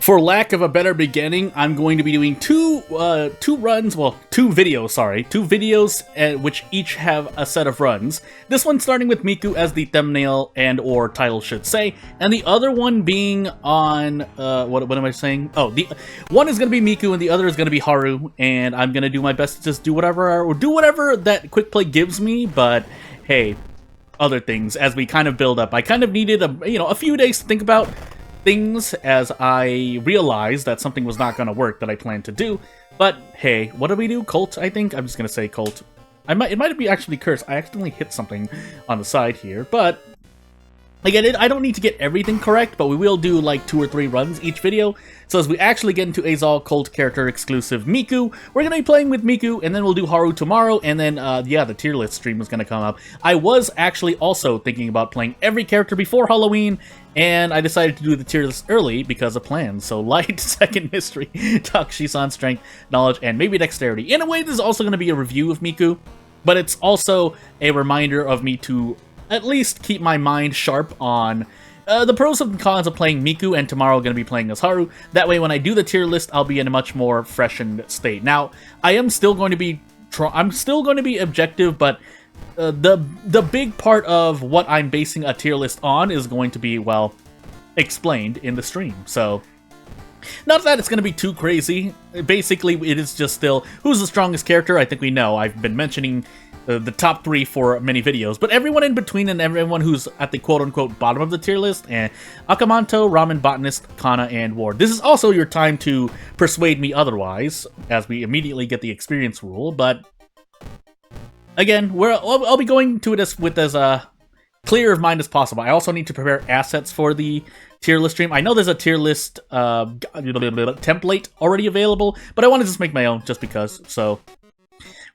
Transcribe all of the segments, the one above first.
For lack of a better beginning, I'm going to be doing two videos, which each have a set of runs. This one starting with Miku as the thumbnail and or title should say, and the other one being on, what am I saying? Oh, the one is going to be Miku and the other is going to be Haru, and I'm going to do my best to just do whatever that quick play gives me, but hey, other things as we kind of build up. I kind of needed a few days to think about things as I realized that something was not going to work that I planned to do. But hey, what do we do? Cult, I think? I'm just going to say cult. It might be actually cursed. I accidentally hit something on the side here, but again, I don't need to get everything correct, but we will do like 2 or 3 runs each video. So as we actually get into Azal cult character exclusive Miku, we're going to be playing with Miku, and then we'll do Haru tomorrow, and then, yeah, the tier list stream is going to come up. I was actually also thinking about playing every character before Halloween, and I decided to do the tier list early because of plans. So Light, Second Mystery, Takushisan, Strength, Knowledge, and maybe Dexterity. In a way, this is also going to be a review of Miku, but it's also a reminder of me to at least keep my mind sharp on the pros and cons of playing Miku, and tomorrow I'm going to be playing as Haru. That way, when I do the tier list, I'll be in a much more freshened state. Now, I am still going to be objective, but the big part of what I'm basing a tier list on is going to be, well, explained in the stream. So, not that it's going to be too crazy. Basically, it is just still who's the strongest character. I think we know. I've been mentioning the top 3 for many videos, but everyone in between and everyone who's at the quote-unquote bottom of the tier list, and Akamanto, Ramen Botanist, Kana, and Ward. This is also your time to persuade me otherwise, as we immediately get the experience rule, but again, I'll be going to it with as clear of mind as possible. I also need to prepare assets for the tier list stream. I know there's a tier list template already available, but I want to just make my own just because, so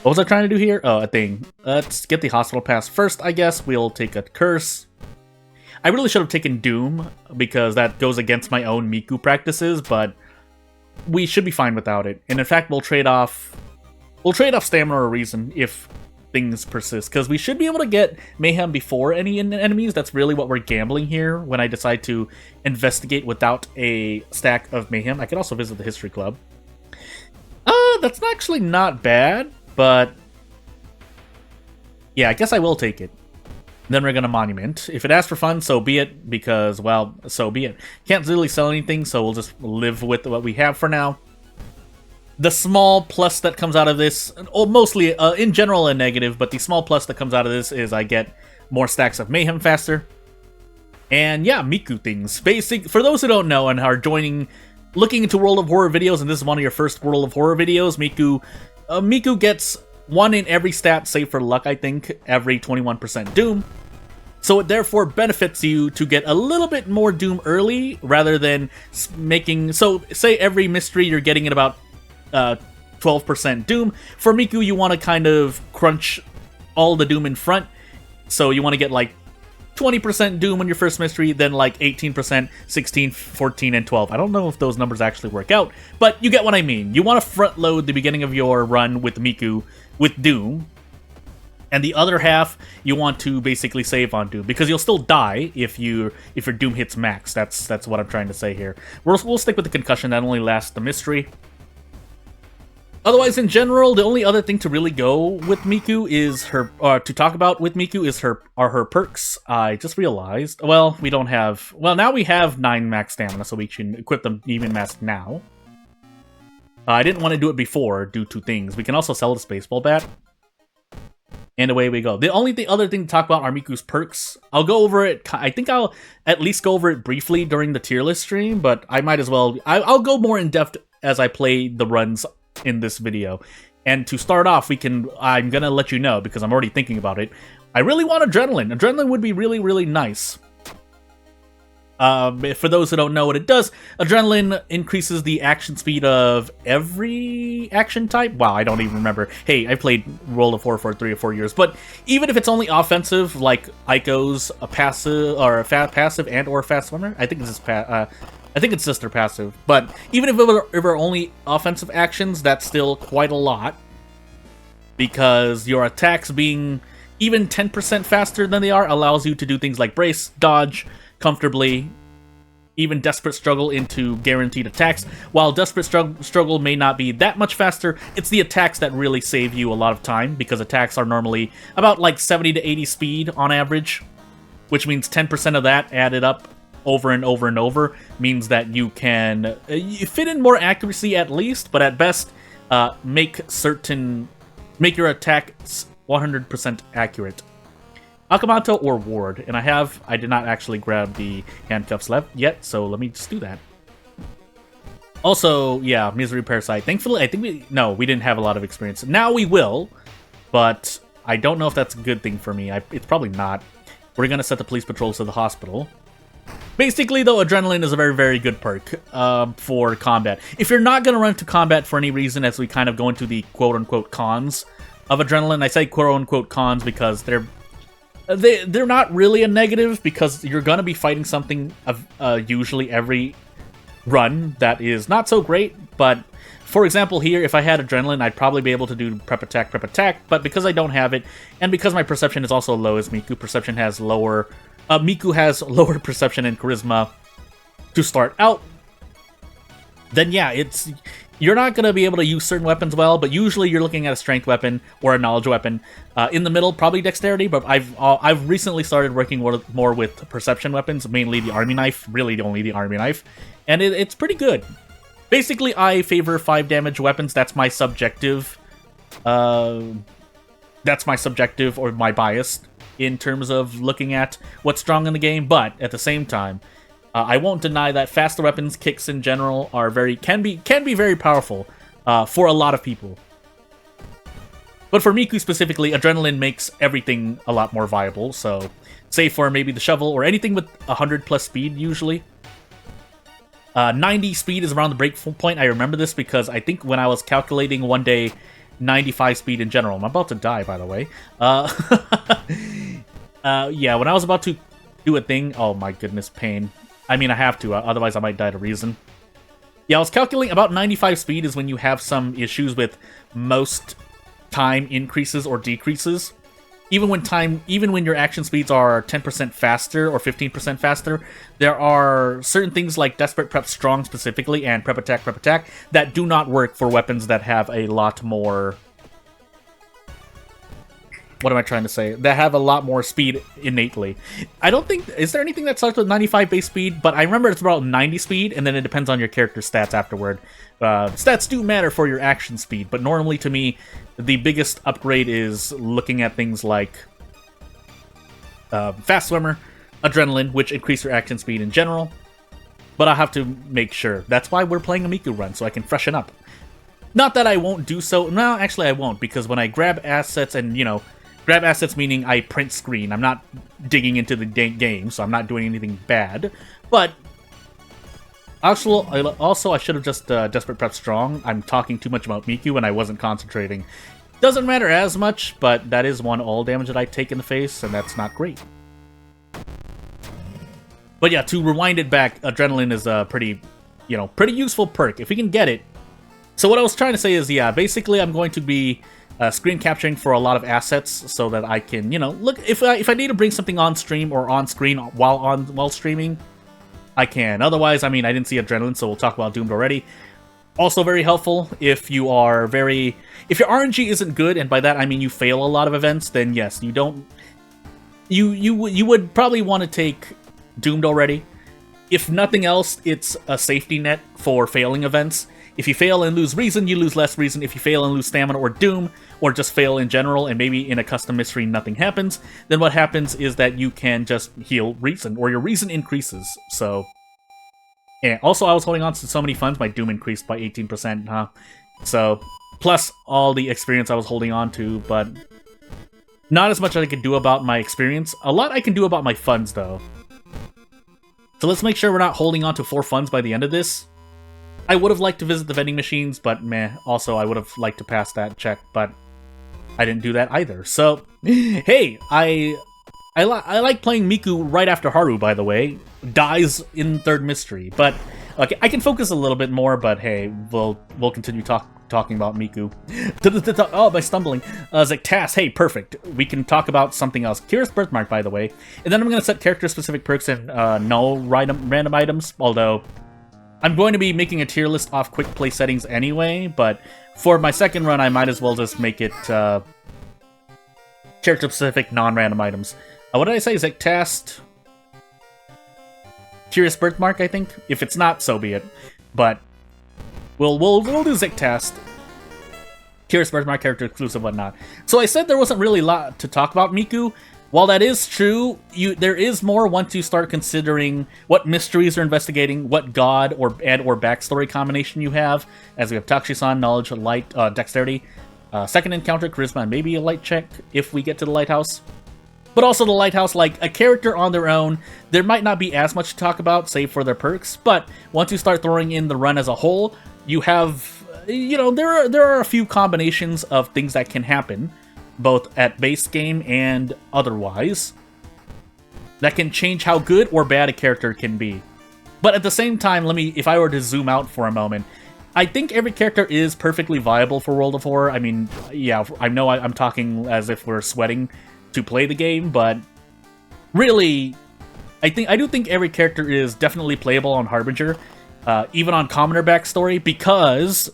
what was I trying to do here? Oh, a thing. Let's get the hospital pass first, I guess. We'll take a curse. I really should have taken Doom, because that goes against my own Miku practices, but we should be fine without it. And in fact, we'll trade off Stamina or Reason if things persist, because we should be able to get Mayhem before any enemies. That's really what we're gambling here when I decide to investigate without a stack of Mayhem. I could also visit the History Club. That's actually not bad. But yeah, I guess I will take it. Then we're gonna Monument. If it asks for fun, so be it, because, well, so be it. Can't really sell anything, so we'll just live with what we have for now. The small plus that comes out of this, mostly, in general, a negative, but the small plus that comes out of this is I get more stacks of Mayhem faster. And yeah, Miku things. For those who don't know and are looking into World of Horror videos, and this is one of your first World of Horror videos, Miku gets 1 in every stat, save for luck, I think, every 21% Doom. So it therefore benefits you to get a little bit more Doom early, rather than making... So, say every mystery you're getting at about 12% Doom. For Miku, you want to kind of crunch all the Doom in front. So you want to get like 20% Doom on your first mystery, then like 18%, 16, 14, and 12. I don't know if those numbers actually work out, but you get what I mean. You want to front load the beginning of your run with Miku with Doom, and the other half you want to basically save on Doom, because you'll still die if your Doom hits max. That's what I'm trying to say here. We'll stick with the concussion that only lasts the mystery. Otherwise, in general, the only other thing to really go with Miku is her perks. I just realized, well, we don't have, well, now we have 9 max stamina, so we can equip them even max now. I didn't want to do it before due to things. We can also sell the Spaceball Bat. And away we go. The only other thing to talk about are Miku's perks. I'll go over it, I think I'll at least go over it briefly during the tier list stream, but I might as well, I'll go more in depth as I play the runs in this video. And to start off, I'm gonna let you know, because I'm already thinking about it, I really want Adrenaline. Adrenaline would be really, really nice. For those who don't know what it does, Adrenaline increases the action speed of every action type. Wow, I don't even remember. Hey, I played World of Horror for 3 or 4 years, but even if it's only offensive, like Aiko's a passive or a passive and or fast swimmer, I think it's just I think it's just their passive, but even if it were only offensive actions, that's still quite a lot, because your attacks being even 10% faster than they are allows you to do things like brace, dodge comfortably, even Desperate Struggle into guaranteed attacks. While Desperate Struggle may not be that much faster, it's the attacks that really save you a lot of time, because attacks are normally about like 70 to 80 speed on average, which means 10% of that added up over and over and over means that you can fit in more accuracy at least, but at best make your attacks 100% accurate. Akamato or Ward, and I did not actually grab the handcuffs yet, so let me just do that. Also, yeah, Misery Parasite. Thankfully, I think we didn't have a lot of experience. Now we will, but I don't know if that's a good thing for me. It's probably not. We're gonna set the police patrols to the hospital. Basically, though, Adrenaline is a very, very good perk for combat. If you're not gonna run to combat for any reason, as we kind of go into the quote-unquote cons of Adrenaline, I say quote-unquote cons because they're not really a negative, because you're gonna be fighting something usually every run that is not so great. But for example, here, if I had Adrenaline, I'd probably be able to do prep attack, but because I don't have it, and because my perception is also low as Miku, Miku has lower perception and charisma to start out, then yeah, you're not going to be able to use certain weapons well, but usually you're looking at a strength weapon or a knowledge weapon. In the middle, probably dexterity, but I've recently started working more with perception weapons, mainly the army knife, really only the army knife, and it's pretty good. Basically, I favor 5 damage weapons. That's my subjective. Or my bias in terms of looking at what's strong in the game. But at the same time, I won't deny that faster weapons, kicks in general, can be very powerful for a lot of people. But for Miku specifically, Adrenaline makes everything a lot more viable. So, say for maybe the shovel or anything with 100+ speed usually. 90 speed is around the break point. I remember this because I think when I was calculating one day 95 speed in general. I'm about to die, by the way. Yeah, when I was about to do a thing... Oh my goodness, pain. I mean, I have to, otherwise I might die to reason. Yeah, I was calculating about 95 speed is when you have some issues with most time increases or decreases. Even when your action speeds are 10% faster or 15% faster, there are certain things like Desperate Prep Strong specifically and Prep Attack that do not work for weapons that have a lot more... What am I trying to say? That have a lot more speed innately. I don't think... Is there anything that starts with 95 base speed? But I remember it's about 90 speed, and then it depends on your character's stats afterward. Stats do matter for your action speed, but normally to me, the biggest upgrade is looking at things like Fast Swimmer, Adrenaline, which increase your action speed in general. But I'll have to make sure. That's why we're playing a Miku run, so I can freshen up. Not that I won't do so. No, actually I won't, because when I grab assets and, grab assets meaning I print screen. I'm not digging into the game, so I'm not doing anything bad. But also I should have just Desperate Prep Strong. I'm talking too much about Miku and I wasn't concentrating. Doesn't matter as much, but that is one all damage that I take in the face, and that's not great. But yeah, to rewind it back, Adrenaline is a pretty useful perk if we can get it. So what I was trying to say is, yeah, basically I'm going to be screen capturing for a lot of assets so that I can, look, if I need to bring something on stream or on screen while streaming, I can. Otherwise, I mean, I didn't see Adrenaline, so we'll talk about Doomed already. Also very helpful if you are if your RNG isn't good, and by that I mean you fail a lot of events, then yes, you would probably want to take Doomed already. If nothing else, it's a safety net for failing events. If you fail and lose Reason, you lose less Reason. If you fail and lose Stamina or Doom, or just fail in general, and maybe in a custom mystery nothing happens, then what happens is that you can just heal Reason, or your Reason increases. So, and also I was holding on to so many funds, my Doom increased by 18%, huh? So, plus all the experience I was holding on to, but not as much as I could do about my experience. A lot I can do about my funds, though. So let's make sure we're not holding on to 4 funds by the end of this. I would have liked to visit the vending machines, but meh. Also, I would have liked to pass that check, but I didn't do that either. So, hey, I like playing Miku right after Haru, by the way. Dies in third mystery, but Okay, I can focus a little bit more, but hey, we'll continue talking about Miku. Oh, by stumbling. Zektas, hey, perfect. We can talk about something else. Curious Birthmark, by the way. And then I'm going to set character-specific perks and null random items, although I'm going to be making a tier list off quick play settings anyway, but for my second run, I might as well just make it character-specific, non-random items. What did I say? Zektast? Curious Birthmark, I think? If it's not, so be it. But we'll do Zektast. Curious Birthmark, character exclusive, whatnot. So I said there wasn't really a lot to talk about Miku. While that is true, there is more once you start considering what mysteries you're investigating, what god or backstory combination you have, as we have Takushisan, knowledge, light, dexterity, second encounter, charisma, and maybe a light check if we get to the lighthouse. But also the lighthouse, like a character on their own, there might not be as much to talk about, save for their perks, but once you start throwing in the run as a whole, you have, you know, there are a few combinations of things that can happen, both at base game and otherwise, that can change how good or bad a character can be. But at the same time, if I were to zoom out for a moment, I think every character is perfectly viable for World of Horror. I mean, yeah, I know I'm talking as if we're sweating to play the game, but really, I do think every character is definitely playable on Harbinger, even on Commoner backstory,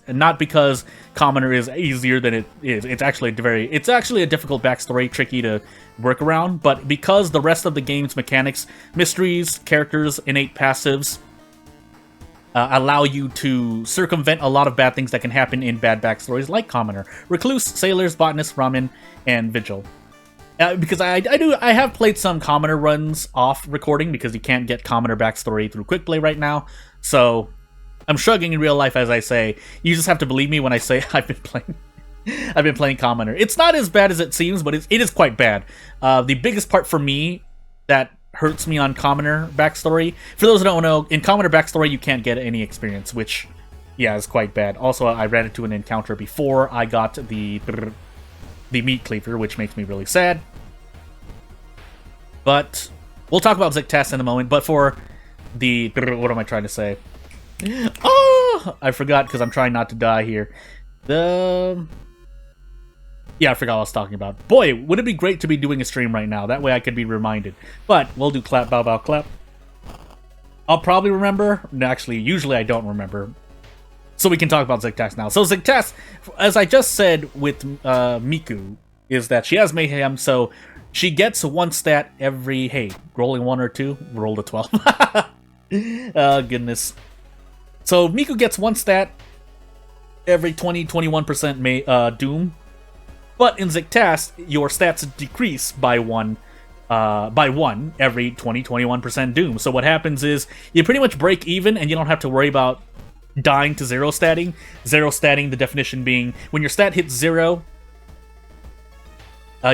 not because Commoner is easier than it is. It's actually a difficult backstory, tricky to work around, but because the rest of the game's mechanics, mysteries, characters, innate passives, allow you to circumvent a lot of bad things that can happen in bad backstories, like Commoner, Recluse, Sailors, Botanist, Ramen, and Vigil. Because I have played some Commoner runs off recording because you can't get Commoner backstory through quick play right now. So I'm shrugging in real life as I say. You just have to believe me when I say I've been playing Commoner. It's not as bad as it seems, but it is quite bad. The biggest part for me that hurts me on Commoner backstory, for those who don't know, in Commoner backstory you can't get any experience, which yeah is quite bad. Also, I ran into an encounter before I got the meat cleaver, which makes me really sad. But we'll talk about Zektast in a moment. But for the... What am I trying to say? Oh! I forgot because I'm trying not to die here. Yeah, I forgot what I was talking about. Boy, would it be great to be doing a stream right now. That way I could be reminded. But we'll do clap, bow, bow, clap. I'll probably remember. No, actually, usually I don't remember. So we can talk about Zektast now. So Zektast, as I just said with Miku, is that she has Mayhem, so she gets one stat every, hey, rolling 1 or 2, roll a 12. Oh, goodness. So Miku gets one stat every 20-21% Doom. But in Zektast, your stats decrease by one every 20-21% Doom. So what happens is you pretty much break even and you don't have to worry about dying to zero statting. Zero statting, the definition being when your stat hits 0,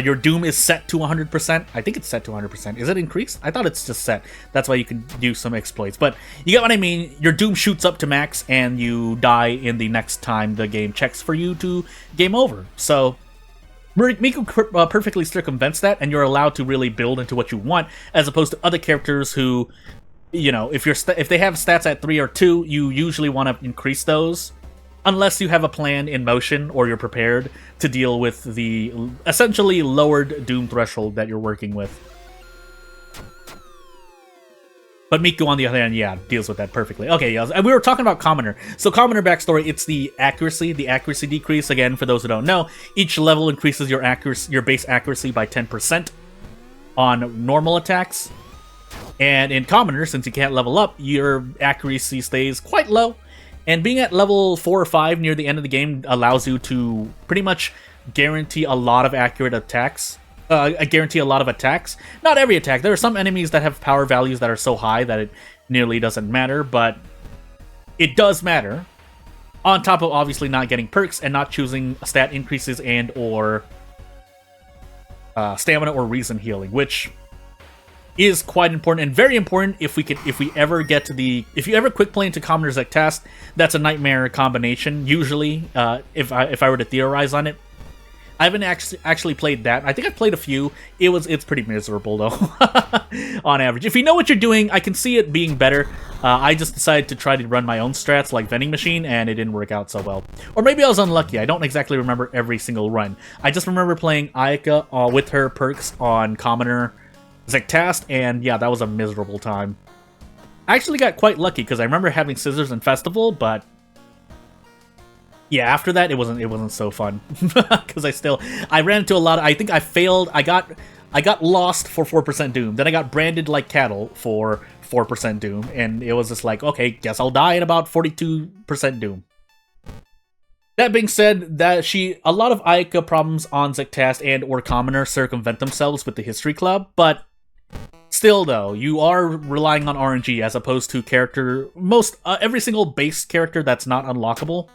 your Doom is set to 100%. I think it's set to 100%. Is it increased? I thought it's just set. That's why you can do some exploits. But you get what I mean. Your Doom shoots up to max and you die in the next time the game checks for you to game over. So Miku perfectly circumvents that, and you're allowed to really build into what you want, as opposed to other characters who, you know, if they have stats at 3 or 2, you usually want to increase those, unless you have a plan in motion or you're prepared to deal with the essentially lowered Doom threshold that you're working with. But Miku, on the other hand, yeah, deals with that perfectly. Okay, yeah, and we were talking about Commoner. So Commoner backstory, it's the accuracy decrease. Again, for those who don't know, each level increases your base accuracy by 10% on normal attacks. And in Commoner, since you can't level up, your accuracy stays quite low. And being at level 4 or 5 near the end of the game allows you to pretty much guarantee a lot of accurate attacks. Guarantee a lot of attacks. Not every attack. There are some enemies that have power values that are so high that it nearly doesn't matter, but it does matter. On top of obviously not getting perks and not choosing stat increases and or stamina or reason healing, which is quite important and very important if you ever quick play into Commoner Zektast. That's a nightmare combination usually. If I were to theorize on it. I haven't actually played that. I think I've played a few. It's pretty miserable though, on average. If you know what you're doing, I can see it being better. I just decided to try to run my own strats like vending machine, and it didn't work out so well. Or maybe I was unlucky. I don't exactly remember every single run. I just remember playing Ayaka with her perks on Commoner Zectast, and yeah, that was a miserable time. I actually got quite lucky because I remember having scissors in Festival, but yeah, after that it wasn't so fun because I ran into a lot of, I think I failed. I got lost for 4% Doom. Then I got branded like cattle for 4% Doom, and it was just like, okay, guess I'll die at about 42% Doom. That being said, a lot of Ayaka problems on Zectast and or Commoner circumvent themselves with the History Club, but still though, you are relying on RNG as opposed to every single base character that's not unlockable,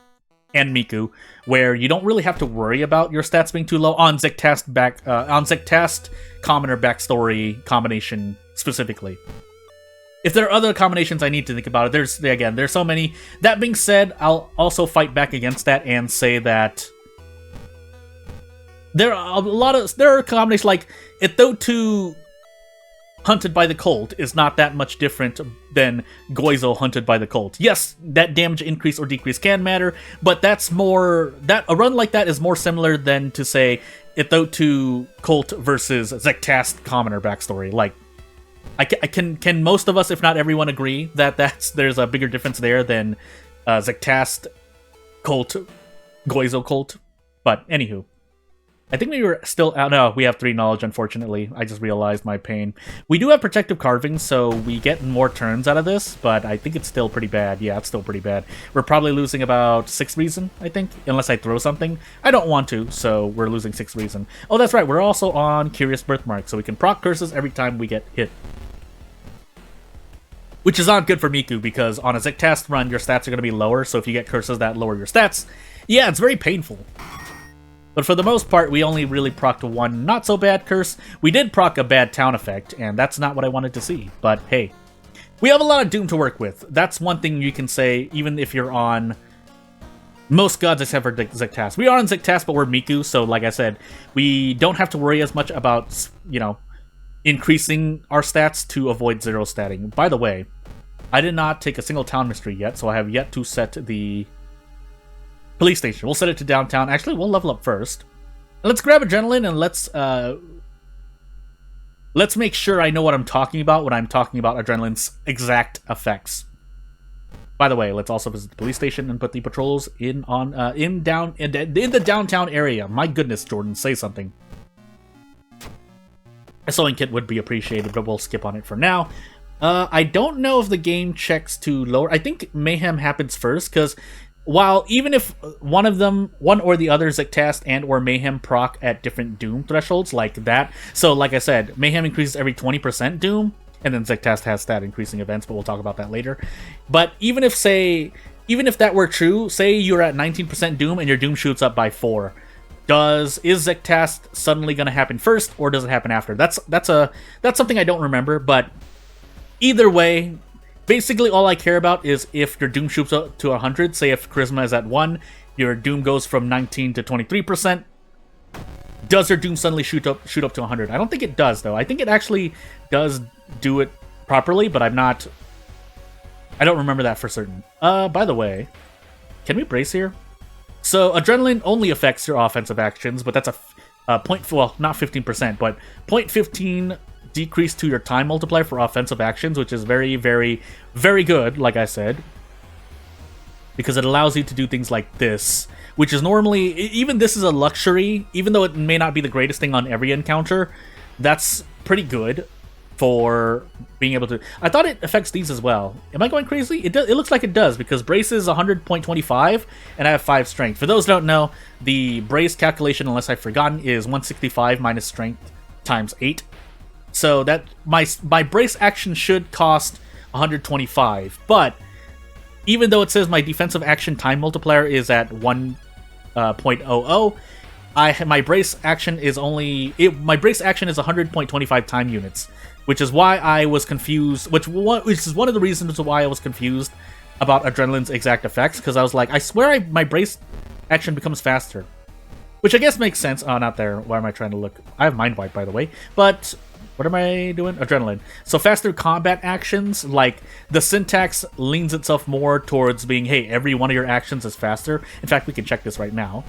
and Miku, where you don't really have to worry about your stats being too low on Zectast Commoner backstory combination specifically. If there are other combinations I need to think about it, there's so many. That being said, I'll also fight back against that and say that there are combinations like Itho2 Hunted by the Cult is not that much different than Goizo Hunted by the Cult. Yes, that damage increase or decrease can matter, but a run like that is more similar than to say Itho2 Cult versus Zectast Commoner backstory. Like, can most of us, if not everyone, agree that there's a bigger difference there than Zectast Cult, Goizo Cult? But anywho. I think we were still out. No, we have 3 knowledge, unfortunately. I just realized my pain. We do have protective carvings, so we get more turns out of this, but I think it's still pretty bad. Yeah, it's still pretty bad. We're probably losing about 6 reason, I think, unless I throw something. I don't want to, so we're losing 6 reason. Oh, that's right, we're also on Curious Birthmark, so we can proc curses every time we get hit. Which is not good for Miku, because on a Zectast run, your stats are going to be lower, so if you get curses that lower your stats, yeah, it's very painful. But for the most part, we only really procced one not-so-bad curse. We did proc a bad town effect, and that's not what I wanted to see. But hey, we have a lot of Doom to work with. That's one thing you can say, even if you're on most gods except for Zectast. We are on Zectast, but we're Miku, so like I said, we don't have to worry as much about, increasing our stats to avoid zero statting. By the way, I did not take a single town mystery yet, so I have yet to set the police station. We'll set it to downtown. Actually, we'll level up first. Let's grab Adrenaline and let's make sure I know what I'm talking about when I'm talking about Adrenaline's exact effects. By the way, let's also visit the police station and put the patrols in the downtown area. My goodness, Jordan, say something. A sewing kit would be appreciated, but we'll skip on it for now. I don't know if the game checks to lower. I think Mayhem happens first, because while even if one or the other Zectast and or Mayhem proc at different Doom thresholds like that. So like I said, Mayhem increases every 20% Doom, and then Zectast has stat increasing events, but we'll talk about that later. But even if that were true, say you're at 19% Doom and your Doom shoots up by 4. Is Zectast suddenly going to happen first, or does it happen after? That's something I don't remember, but either way, basically, all I care about is if your Doom shoots up to 100, say if Charisma is at 1, your Doom goes from 19 to 23%. Does your Doom suddenly shoot up to 100? I don't think it does, though. I think it actually does do it properly, but I don't remember that for certain. By the way, can we brace here? So, Adrenaline only affects your offensive actions, but that's not 15%, but 0.15 decrease to your time multiplier for offensive actions, which is very, very, very good, like I said, because it allows you to do things like this, which is normally, even this is a luxury, even though it may not be the greatest thing on every encounter, that's pretty good for being able to. I thought it affects these as well. Am I going crazy? It looks like it does, because brace is 100.25 and I have 5 strength. For those who don't know, the brace calculation, unless I've forgotten, is 165 minus strength times 8. So that my brace action should cost 125, but even though it says my defensive action time multiplier is at 1.00, my brace action is 100.25 time units, which is why I was confused. Which is one of the reasons why I was confused about Adrenaline's exact effects, because I was like, I swear my brace action becomes faster. Which I guess makes sense. Oh, not there. Why am I trying to look? I have Mind Wipe, by the way. But what am I doing? Adrenaline. So faster combat actions, like the syntax leans itself more towards being, hey, every one of your actions is faster. In fact, we can check this right now.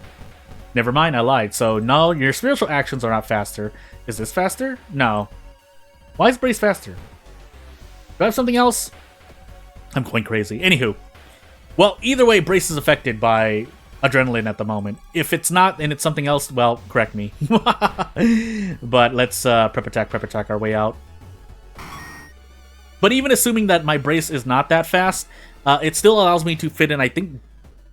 Never mind, I lied. So no, your spiritual actions are not faster. Is this faster? No. Why is Brace faster? Do I have something else? I'm going crazy. Anywho. Well, either way, Brace is affected by adrenaline at the moment. If it's not and it's something else, well, correct me. But let's prep attack our way out. But even assuming that my Brace is not that fast, it still allows me to fit in, I think,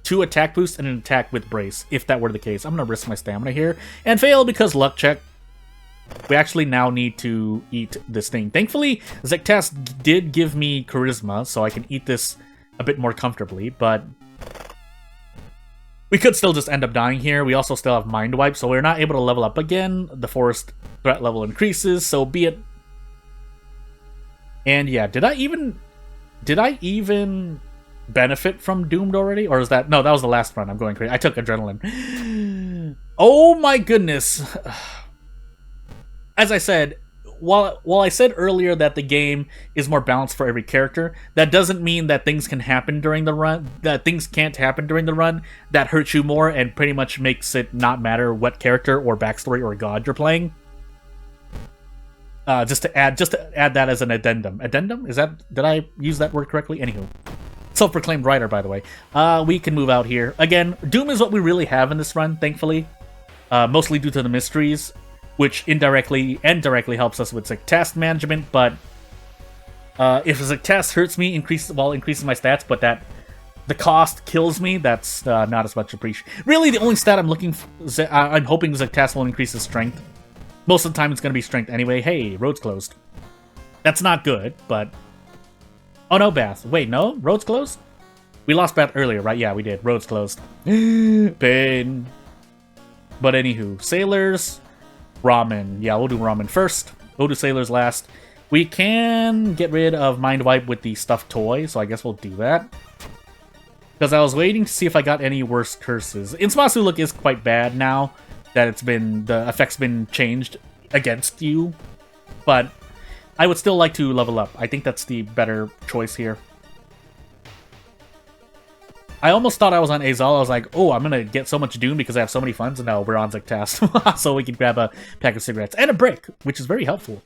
2 attack boosts and an attack with Brace, if that were the case. I'm going to risk my stamina here and fail because luck check. We actually now need to eat this thing. Thankfully, Zektas did give me Charisma, so I can eat this a bit more comfortably, but we could still just end up dying here. We also still have Mind Wipe, so we're not able to level up again. The forest threat level increases, so be it. And yeah, did I even benefit from Doomed already? Or is that... No, that was the last run. I'm going crazy. I took Adrenaline. Oh my goodness. As I said, while I said earlier that the game is more balanced for every character, that doesn't mean that things can happen during the run, that things can't happen during the run that hurts you more and pretty much makes it not matter what character or backstory or god you're playing. Just to add that as an addendum. Addendum? Did I use that word correctly? Anywho. Self-proclaimed writer, by the way. We can move out here. Again, Doom is what we really have in this run, thankfully. Mostly due to the mysteries, which indirectly and directly helps us with Zektas management, but if Zektas hurts me while increasing my stats, but that the cost kills me, that's not as much appreciated. Really, the only stat I'm hoping Zektas will increase his strength. Most of the time, it's going to be strength anyway. Hey, road's closed. That's not good, but... Oh, no, Bath. Wait, no? Road's closed? We lost Bath earlier, right? Yeah, we did. Road's closed. Pain. But anywho, Sailors, Ramen. Yeah, we'll do Ramen first. We'll do Sailors last. We can get rid of Mind Wipe with the stuffed toy, so I guess we'll do that. Because I was waiting to see if I got any worse curses. Insmasu look is quite bad now that the effect's been changed against you, but I would still like to level up. I think that's the better choice here. I almost thought I was on Azal. I was like, oh, I'm gonna get so much Doom because I have so many funds. No, we're on Zektas. So we can grab a pack of cigarettes and a brick, which is very helpful.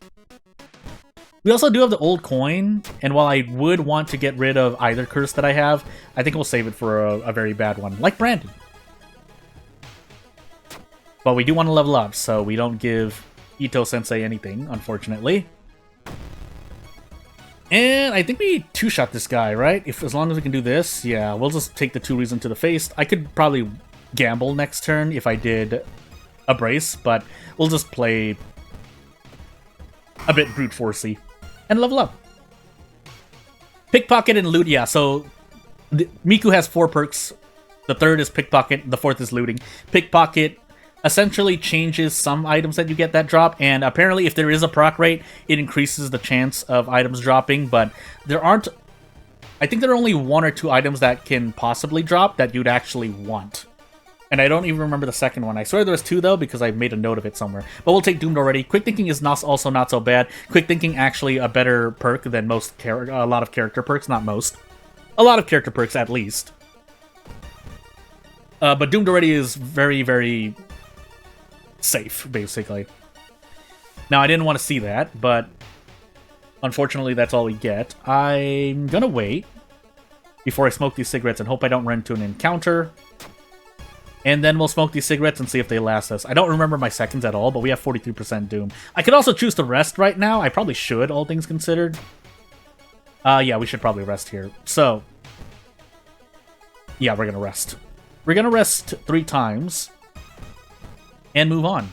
We also do have the old coin, and while I would want to get rid of either curse that I have, I think we'll save it for a very bad one, like Brandon. But we do want to level up, so we don't give Ito-sensei anything, unfortunately. And I think we two-shot this guy, right? As long as we can do this, yeah, we'll just take the 2 reason to the face. I could probably gamble next turn if I did a brace, but we'll just play a bit brute forcey and level up. Pickpocket and loot, yeah, so Miku has 4 perks. The 3rd is pickpocket, the 4th is looting. Pickpocket essentially changes some items that you get that drop, and apparently if there is a proc rate, it increases the chance of items dropping, but there aren't... I think there are only 1 or 2 items that can possibly drop that you'd actually want. And I don't even remember the second one. I swear there was 2 though, because I made a note of it somewhere. But we'll take Doomed already. Quick Thinking is also not so bad. Quick Thinking actually a better perk than a lot of character perks, not most. A lot of character perks at least. But Doomed already is very, very safe, basically. Now, I didn't want to see that, but unfortunately, that's all we get. I'm gonna wait before I smoke these cigarettes and hope I don't run into an encounter. And then we'll smoke these cigarettes and see if they last us. I don't remember my seconds at all, but we have 43% Doom. I could also choose to rest right now. I probably should, all things considered. Yeah, we should probably rest here. So, yeah, we're gonna rest. We're gonna rest 3 times and move on.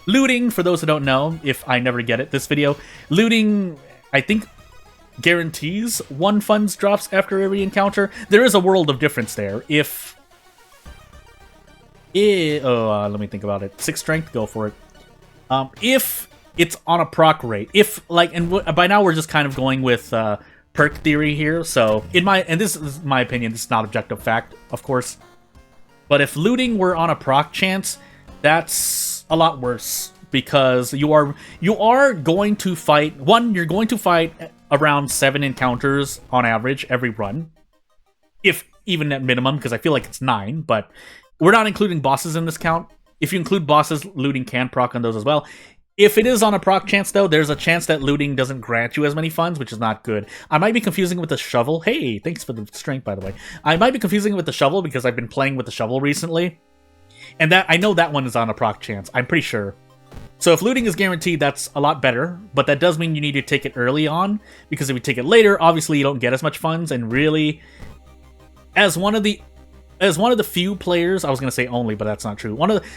Looting, for those who don't know, if I never get it this video, looting, I think, guarantees 1 funds drops after every encounter. There is a world of difference there. Let me think about it. 6 strength, go for it. If it's on a proc rate, by now we're just kind of going with perk theory here. So and this is my opinion. This is not objective fact, of course. But if looting were on a proc chance, that's a lot worse because you are going to fight you're going to fight around 7 encounters on average every run, if even at minimum, because I feel like it's 9, but we're not including bosses in this count. If you include bosses, looting can proc on those as well. If it is on a proc chance, though, there's a chance that looting doesn't grant you as many funds, which is not good. I might be confusing it with the shovel. Hey, thanks for the strength, by the way. I might be confusing it with the shovel because I've been playing with the shovel recently. And that I know that one is on a proc chance. I'm pretty sure. So if looting is guaranteed, that's a lot better. But that does mean you need to take it early on, because if you take it later, obviously you don't get as much funds. And really, as one of the few players, I was going to say only, but that's not true.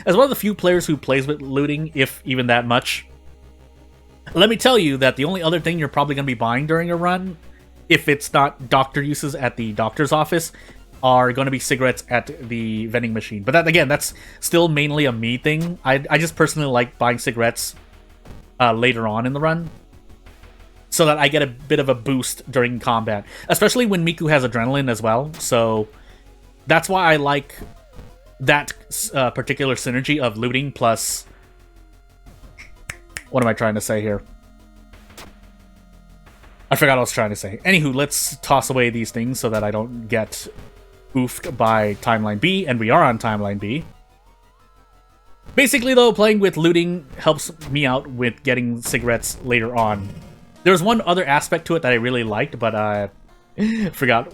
As one of the few players who plays with looting, if even that much, let me tell you that the only other thing you're probably going to be buying during a run, if it's not doctor uses at the doctor's office, are going to be cigarettes at the vending machine. But that, again, that's still mainly a me thing. I just personally like buying cigarettes later on in the run, so that I get a bit of a boost during combat, especially when Miku has adrenaline as well. So that's why I like that particular synergy of looting plus... What am I trying to say here? I forgot what I was trying to say. Anywho, let's toss away these things so that I don't get oofed by Timeline B, and we are on Timeline B. Basically, though, playing with looting helps me out with getting cigarettes later on. There's one other aspect to it that I really liked, but I forgot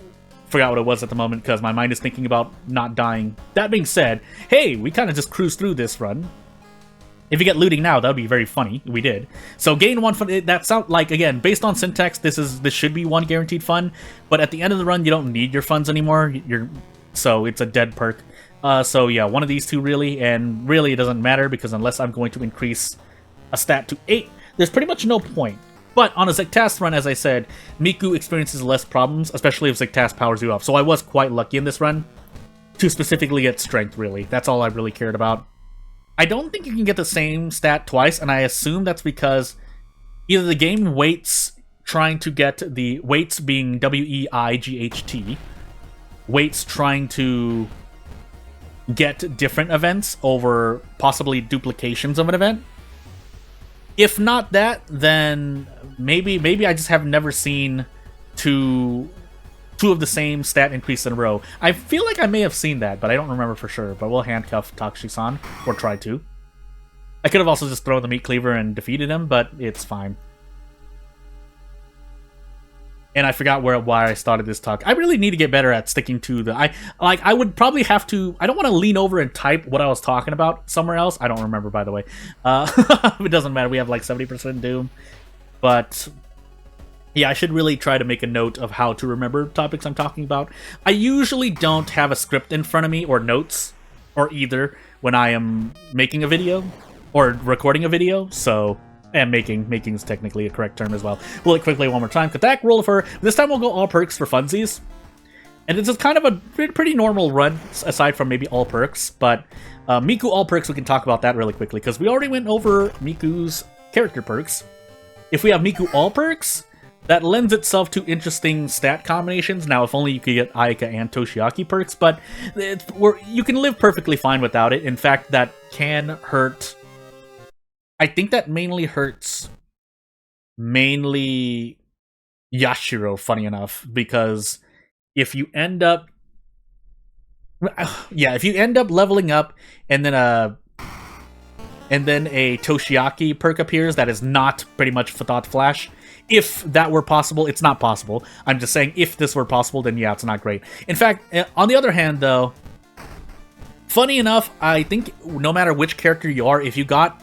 what it was at the moment because my mind is thinking about not dying. That being said, hey, we kind of just cruised through this run. If you get looting now, that would be very funny. We did. So gain 1 fun. That sounds like, again, based on syntax, this should be 1 guaranteed fun. But at the end of the run, you don't need your funds anymore. So it's a dead perk. So yeah, one of these two really, and really it doesn't matter because unless I'm going to increase a stat to 8, there's pretty much no point. But on a Zektas run, as I said, Miku experiences less problems, especially if Zektas powers you up. So I was quite lucky in this run to specifically get strength, really. That's all I really cared about. I don't think you can get the same stat twice, and I assume that's because either the game waits trying to get the weights being W-E-I-G-H-T, waits trying to get different events over possibly duplications of an event. If not that, then maybe I just have never seen two of the same stat increase in a row. I feel like I may have seen that, but I don't remember for sure. But we'll handcuff Takushi-san, or try to. I could have also just thrown the meat cleaver and defeated him, but it's fine. And I forgot why I started this talk. I really need to get better at sticking to the... I would probably have to... I don't want to lean over and type what I was talking about somewhere else. I don't remember, by the way. It doesn't matter. We have like 70% Doom. But... yeah, I should really try to make a note of how to remember topics I'm talking about. I usually don't have a script in front of me, or notes, or either, when I am making a video, or recording a video, so... and making is technically a correct term as well. We'll quickly one more time. Katak, roll for... this time we'll go all perks for funsies. And it's kind of a pretty normal run, aside from maybe all perks, but Miku all perks, we can talk about that really quickly, because we already went over Miku's character perks. If we have Miku all perks... that lends itself to interesting stat combinations. Now, if only you could get Ayaka and Toshiaki perks, but you can live perfectly fine without it. In fact, that can hurt... I think that mainly hurts... mainly Yashiro, funny enough, because if you end up... yeah, if you end up leveling up, and then a Toshiaki perk appears that is not pretty much Thought Flash... if that were possible, it's not possible. I'm just saying, if this were possible, then yeah, it's not great. In fact, on the other hand, though, funny enough, I think no matter which character you are, if you got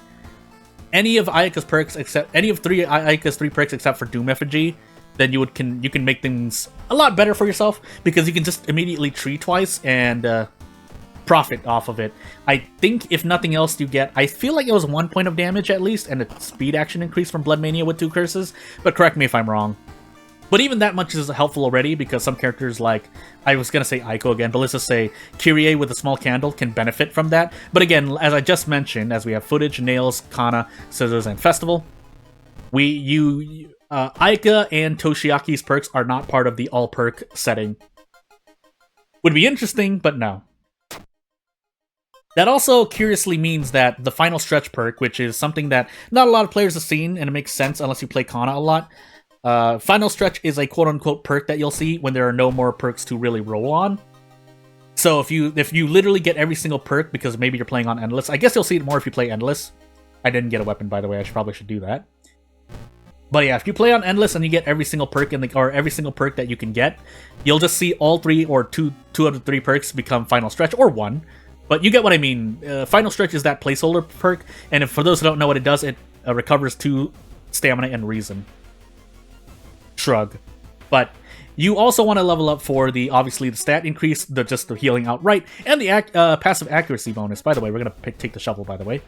any of Ayaka's perks, except any of Ayaka's 3 perks except for Doom Effigy, then you can make things a lot better for yourself, because you can just immediately tree twice and profit off of it. I think if nothing else you get, I feel like it was 1 point of damage at least, and a speed action increase from Blood Mania with 2 curses, but correct me if I'm wrong. But even that much is helpful already, because some characters like, I was going to say Aiko again, but let's just say Kyrie with a small candle can benefit from that. But again, as I just mentioned, as we have footage, nails, kana, scissors, and festival, Aika and Toshiaki's perks are not part of the all perk setting. Would be interesting, but no. That also curiously means that the Final Stretch perk, which is something that not a lot of players have seen, and it makes sense unless you play Kana a lot. Final Stretch is a quote-unquote perk that you'll see when there are no more perks to really roll on. So if you literally get every single perk because maybe you're playing on Endless, I guess you'll see it more if you play Endless. I didn't get a weapon, by the way. I probably should do that. But yeah, if you play on Endless and you get every single perk or every single perk that you can get, you'll just see all three or two out of three perks become Final Stretch, or one. But you get what I mean. Final Stretch is that placeholder perk, and for those who don't know what it does, it recovers 2 stamina and reason. Shrug. But you also want to level up for obviously the stat increase, just the healing outright, and the passive accuracy bonus. By the way, we're going to take the shovel, by the way.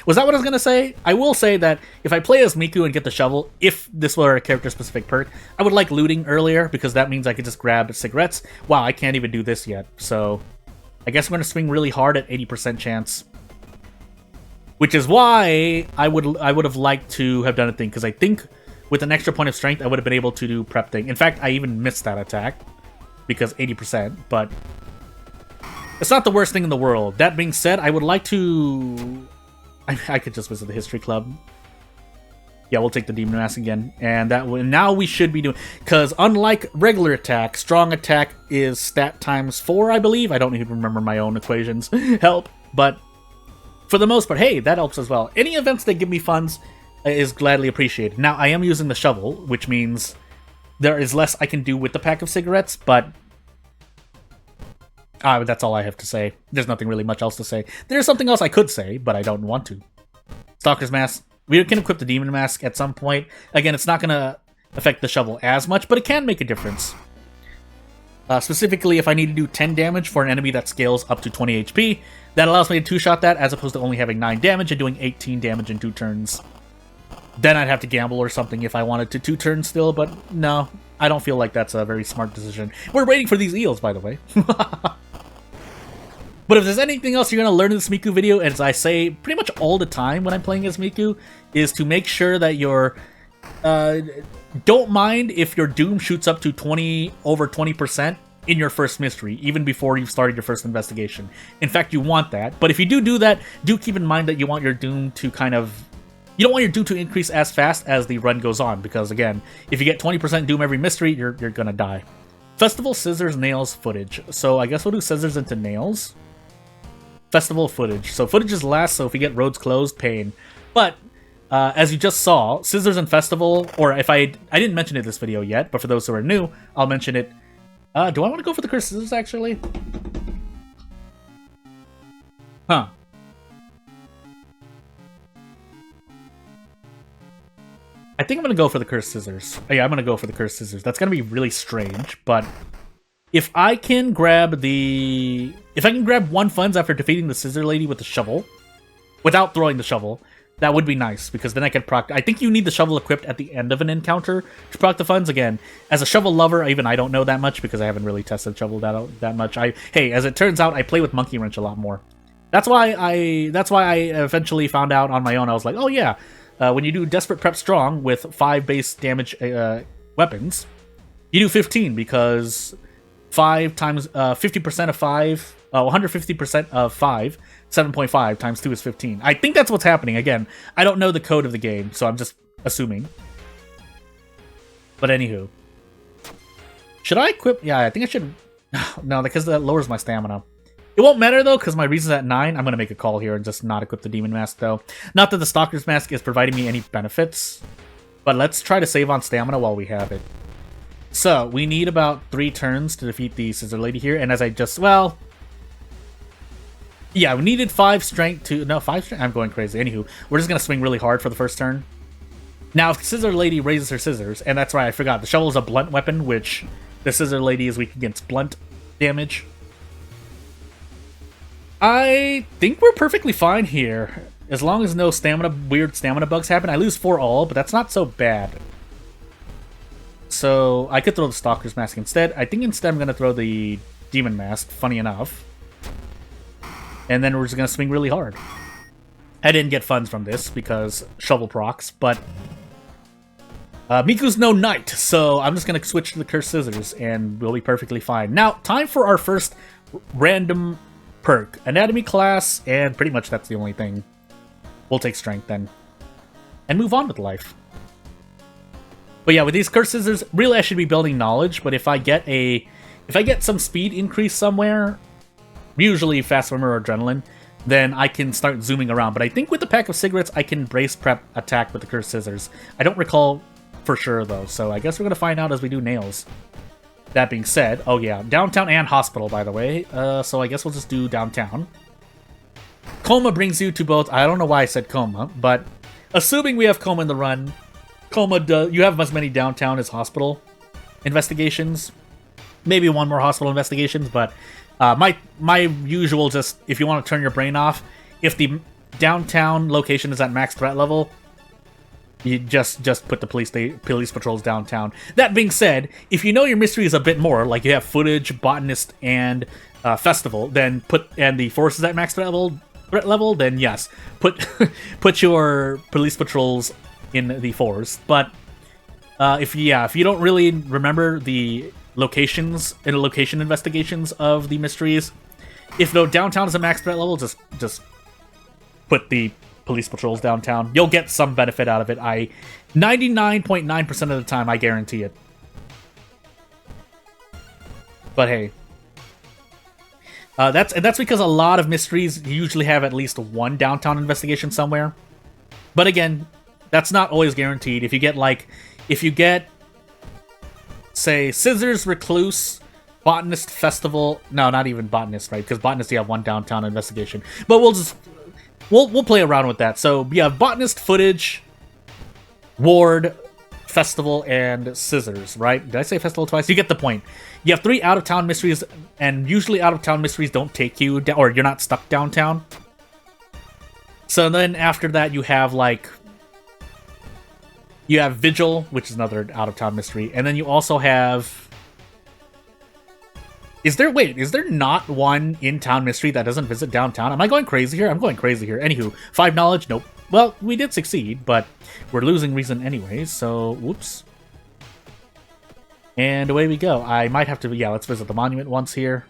Was that what I was going to say? I will say that if I play as Miku and get the shovel, if this were a character-specific perk, I would like looting earlier, because that means I could just grab cigarettes. Wow, I can't even do this yet, so I guess I'm going to swing really hard at 80% chance. Which is why I would have liked to have done a thing, because I think with an extra point of strength, I would have been able to do prep thing. In fact, I even missed that attack, because 80%, but it's not the worst thing in the world. That being said, I would like to... I could just visit the history club. Yeah, we'll take the Demon Mask again. And now we should be doing... Because unlike regular attack, strong attack is stat times 4, I believe. I don't even remember my own equations. Help. But for the most part, hey, that helps as well. Any events that give me funds is gladly appreciated. Now, I am using the shovel, which means there is less I can do with the pack of cigarettes, but... that's all I have to say. There's nothing really much else to say. There's something else I could say, but I don't want to. Stalker's Mask. We can equip the Demon Mask at some point. Again, it's not going to affect the shovel as much, but it can make a difference. Specifically, if I need to do 10 damage for an enemy that scales up to 20 HP, that allows me to two-shot that, as opposed to only having 9 damage and doing 18 damage in 2 turns. Then I'd have to gamble or something if I wanted to 2 turns still, but no, I don't feel like that's a very smart decision. We're waiting for these eels, by the way. But if there's anything else you're going to learn in this Miku video, as I say pretty much all the time when I'm playing as Miku, is to make sure that you're... don't mind if your Doom shoots up to over 20% in your first mystery, even before you've started your first investigation. In fact, you want that. But if you do that, do keep in mind that you want your Doom to kind of... You don't want your Doom to increase as fast as the run goes on, because again, if you get 20% Doom every mystery, you're going to die. Festival, scissors, nails, footage. So I guess we'll do scissors into nails. Festival, footage. So footage is last, so if we get roads closed, pain. But as you just saw, scissors and festival, or if I didn't mention it in this video yet, but for those who are new, I'll mention it. Do I want to go for the cursed scissors, actually? Huh. I think I'm going to go for the cursed scissors. Oh, yeah, I'm going to go for the cursed scissors. That's going to be really strange, but if I can grab one funds after defeating the scissor lady with the shovel, without throwing the shovel, that would be nice, because then I could proc... I think you need the shovel equipped at the end of an encounter to proc the funds. Again, as a shovel lover, even I don't know that much, because I haven't really tested shovel that much. Hey, as it turns out, I play with Monkey Wrench a lot more. That's why I eventually found out on my own. I was like, oh yeah, when you do Desperate Prep Strong with 5 base damage weapons, you do 15, because 5 times 50% of 5, 150% of 5, 7.5 times 2 is 15. I think that's what's happening. Again, I don't know the code of the game, so I'm just assuming. But anywho. Should I equip? Yeah, I think I should. No, because that lowers my stamina. It won't matter, though, because my reason's at 9. I'm going to make a call here and just not equip the Demon Mask, though. Not that the Stalker's Mask is providing me any benefits, but let's try to save on stamina while we have it. So, we need about 3 turns to defeat the Scissor Lady here, and as I just, well... Yeah, we needed 5 strength to... No, 5 strength? I'm going crazy. Anywho, we're just going to swing really hard for the first turn. Now, if Scissor Lady raises her scissors, and that's right, I forgot, the shovel is a blunt weapon, which the Scissor Lady is weak against blunt damage. I think we're perfectly fine here. As long as no weird stamina bugs happen. I lose 4 all, but that's not so bad. So, I could throw the Stalker's Mask instead. I think instead I'm going to throw the Demon Mask, funny enough. And then we're just going to swing really hard. I didn't get funds from this because shovel procs, but Miku's no knight, so I'm just going to switch to the Cursed Scissors and we'll be perfectly fine. Now, time for our first random perk. Anatomy class, and pretty much that's the only thing. We'll take strength then. And move on with life. But yeah, with these curse scissors, really I should be building knowledge, but if I get some speed increase somewhere, usually fast swimmer or adrenaline, then I can start zooming around. But I think with the pack of cigarettes, I can brace prep attack with the curse scissors. I don't recall for sure though, so I guess we're gonna find out as we do nails. That being said, oh yeah, downtown and hospital, by the way. So I guess we'll just do downtown. Coma brings you to both. I don't know why I said coma, but assuming we have coma in the run, you have as many downtown as hospital investigations. Maybe one more hospital investigations, but my usual just, if you want to turn your brain off, if the downtown location is at max threat level, you just put the police patrols downtown. That being said, if you know your mystery is a bit more, like you have footage, botanist, and festival, then and the force is at max threat level, then yes, put your police patrols in the force. But if you don't really remember the locations and location investigations of the mysteries, if no downtown is a max threat level, just put the police patrols downtown. You'll get some benefit out of it. 99.9% of the time, I guarantee it. But hey, that's because a lot of mysteries usually have at least one downtown investigation somewhere. But again, that's not always guaranteed. If you get, say, Scissors, Recluse, Botanist, Festival. No, not even Botanist, right? Because Botanist, you have one downtown investigation. But we'll play around with that. So you have Botanist, Footage, Ward, Festival, and Scissors, right? Did I say Festival twice? You get the point. You have 3 out-of-town mysteries, and usually out-of-town mysteries don't take you down, or you're not stuck downtown. So then after that, you have Vigil, which is another out-of-town mystery, and then you also have... Is there not one in-town mystery that doesn't visit downtown? Am I going crazy here? I'm going crazy here. Anywho, 5 knowledge? Nope. Well, we did succeed, but we're losing reason anyways, so whoops. And away we go. I might have to... Yeah, let's visit the monument once here.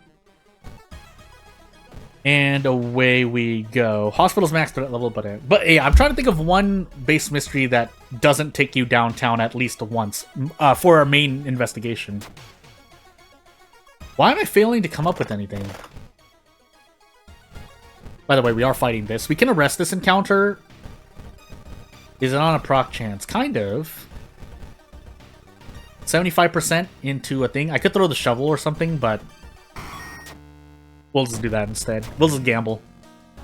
And away we go. Hospital's max threat level, but yeah, I'm trying to think of one base mystery that doesn't take you downtown at least once for our main investigation. Why am I failing to come up with anything? By the way, we are fighting this. We can arrest this encounter. Is it on a proc chance? Kind of. 75% into a thing. I could throw the shovel or something, but we'll just do that instead. We'll just gamble.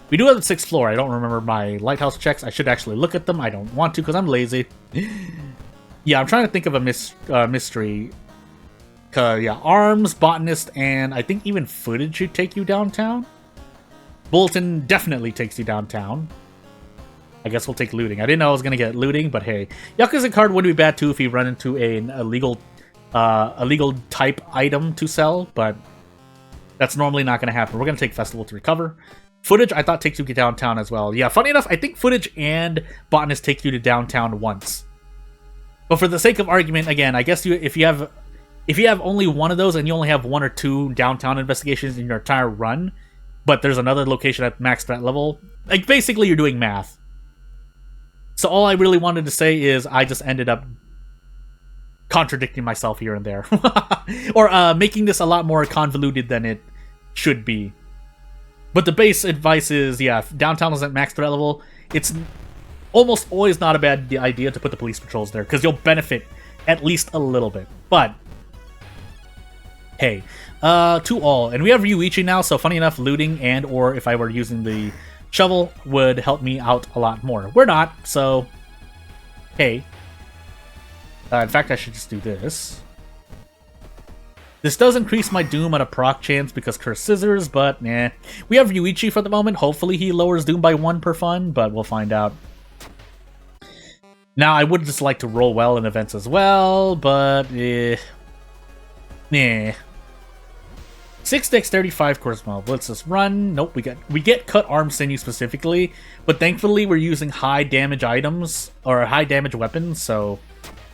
We do have the 6th floor. I don't remember my lighthouse checks. I should actually look at them. I don't want to because I'm lazy. Yeah, I'm trying to think of a mystery. Yeah, Arms, Botanist, and I think even Footage should take you downtown. Bulletin definitely takes you downtown. I guess we'll take looting. I didn't know I was going to get looting, but hey. Yakuza card wouldn't be bad too if you run into an illegal type item to sell, but that's normally not going to happen. We're going to take Festival to recover. Footage, I thought takes you to downtown as well. Yeah, funny enough, I think Footage and Botanist take you to downtown once. But for the sake of argument, again, I guess if you have only one of those and you only have 1 or 2 downtown investigations in your entire run, but there's another location at max threat level, like basically you're doing math. So all I really wanted to say is I just ended up contradicting myself here and there. Or making this a lot more convoluted than it should be. But the base advice is, yeah, if downtown is at max threat level, it's almost always not a bad idea to put the police patrols there, because you'll benefit at least a little bit. But hey, to all. And we have Ryuichi now, so funny enough, looting and or if I were using the shovel would help me out a lot more. We're not, so hey. In fact, I should just do this. This does increase my Doom at a proc chance because Cursed Scissors, but nah. We have Ryuichi for the moment. Hopefully he lowers Doom by 1 per fun, but we'll find out. Now, I would just like to roll well in events as well, but nah. 6 dexterity, 5 charisma. Let's just run. Nope, we get cut arm sinew specifically, but thankfully we're using high damage items or high damage weapons, so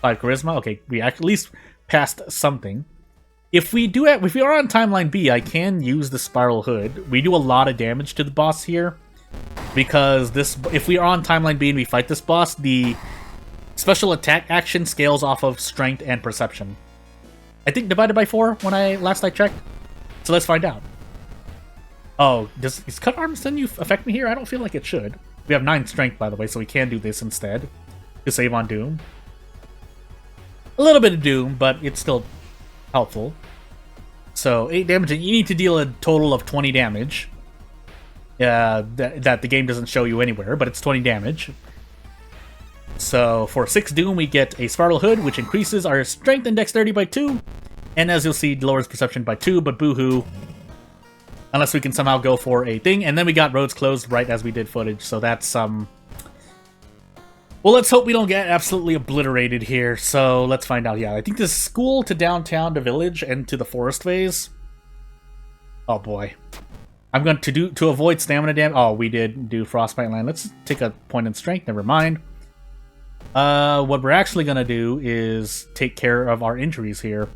5 charisma. Okay, we at least passed something. If we are on timeline B, I can use the Spiral Hood. We do a lot of damage to the boss here. Because if we are on timeline B and we fight this boss, the special attack action scales off of strength and perception. I think divided by 4 when I checked. So let's find out. Oh, is cut arms then you affect me here? I don't feel like it should. We have 9 strength, by the way, so we can do this instead to save on Doom. A little bit of Doom, but it's still helpful. So 8 damage, and you need to deal a total of 20 damage. That the game doesn't show you anywhere, but it's 20 damage. So for 6 Doom, we get a Spiral Hood, which increases our strength and dexterity by 2. And as you'll see, lowers perception by 2, but boohoo. Unless we can somehow go for a thing. And then we got roads closed right as we did footage, so that's, well, let's hope we don't get absolutely obliterated here. So let's find out. Yeah, I think this school to downtown to village and to the forest phase. Oh boy. I'm going to avoid stamina damage. Oh, we did do Frostbite Land. Let's take a point in strength. Never mind. What we're actually going to do is take care of our injuries here.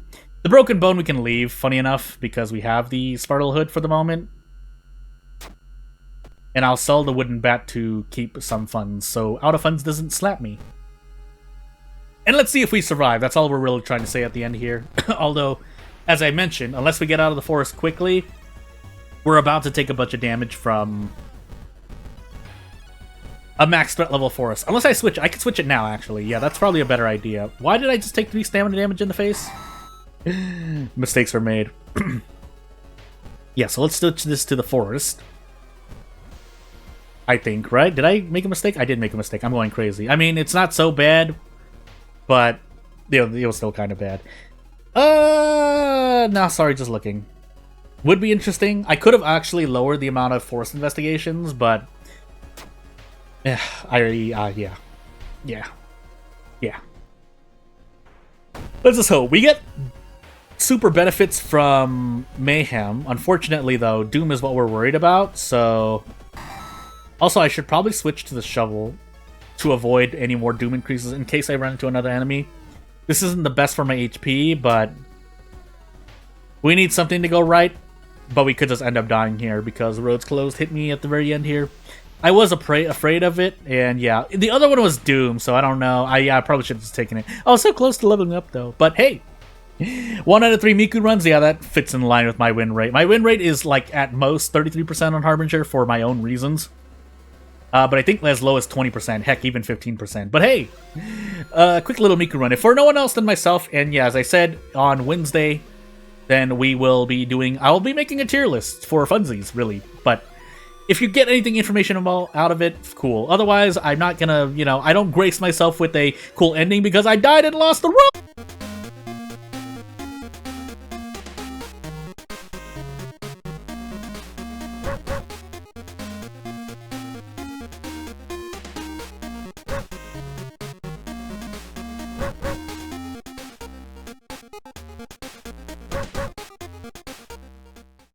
The broken bone we can leave, funny enough, because we have the Spiral Hood for the moment. And I'll sell the wooden bat to keep some funds, so out of funds doesn't slap me. And let's see if we survive. That's all we're really trying to say at the end here. Although, as I mentioned, unless we get out of the forest quickly, we're about to take a bunch of damage from a max threat level forest. Unless I switch. I can switch it now, actually. Yeah, that's probably a better idea. Why did I just take 3 stamina damage in the face? Mistakes were made. Yeah, so let's switch this to the forest. I think, right? Did I make a mistake? I did make a mistake. I'm going crazy. I mean, it's not so bad, but it was still kind of bad. No, sorry, just looking. Would be interesting. I could have actually lowered the amount of forest investigations, but yeah. Let's just hope we get super benefits from Mayhem. Unfortunately, though, Doom is what we're worried about, so... Also, I should probably switch to the shovel to avoid any more Doom increases in case I run into another enemy. This isn't the best for my HP, but we need something to go right, but we could just end up dying here because the road's closed hit me at the very end here. I was afraid of it, and yeah. The other one was Doom, so I don't know. I probably should have just taken it. I was so close to leveling up, though. But hey, 1 out of 3 Miku runs, yeah, that fits in line with my win rate. My win rate is, like, at most 33% on Harbinger for my own reasons. But I think as low as 20%, heck, even 15%. But hey, quick little Miku run. If for no one else than myself, and yeah, as I said, on Wednesday, then we will be I'll be making a tier list for funsies, really. But if you get anything informational out of it, cool. Otherwise, I'm not gonna, I don't grace myself with a cool ending because I died and lost the